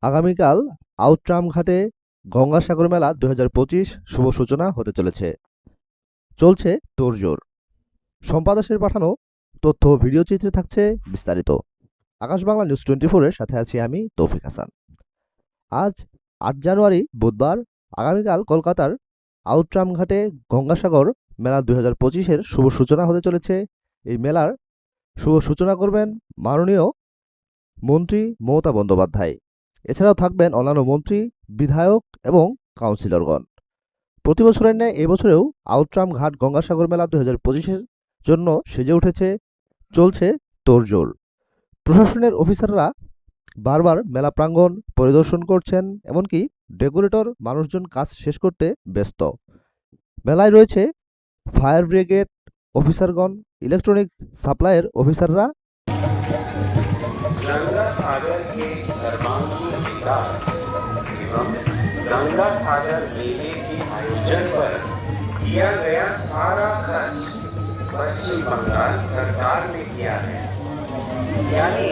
আগামীকাল আউটরাম ঘাটে গঙ্গাসাগর মেলা ২০২৫ শুভ সূচনা হতে চলেছে। চলছে তোড়জোড়। সম্পাদকের পাঠানো তথ্য ও ভিডিও চিত্রে থাকছে বিস্তারিত। আকাশ বাংলা নিউজ 24-এর সাথে আছি আমি তৌফিক হাসান। আজ ৮ জানুয়ারি বুধবার আগামীকাল কলকাতার আউটরাম ঘাটে গঙ্গাসাগর মেলা ২০২৫-এর শুভ সূচনা হতে চলেছে। এই মেলার শুভ সূচনা করবেন মাননীয় মন্ত্রী মমতা বন্দ্যোপাধ্যায়। এছাড়াও থাকবেন অন্যান্য মন্ত্রী, বিধায়ক এবং কাউন্সিলরগণ। প্রতি বছরের ন্যায় এবছরেও আউটরাম ঘাট গঙ্গাসাগর মেলা ২০২৫-এর জন্য সেজে উঠেছে। চলছে তোড়জোড়। প্রশাসনের অফিসাররা বারবার মেলা প্রাঙ্গণ পরিদর্শন করছেন, এমনকি ডেকোরেটর মানুষজন কাজ শেষ করতে ব্যস্ত। মেলায় রয়েছে ফায়ার ব্রিগেড অফিসারগণ, ইলেকট্রনিক সাপ্লাইয়ের অফিসাররা। गंगा सागर के सर्वांगीण विकास एवं गंगा सागर मेले के आयोजन पर किया गया सारा खर्च पश्चिम बंगाल सरकार ने किया है। यानी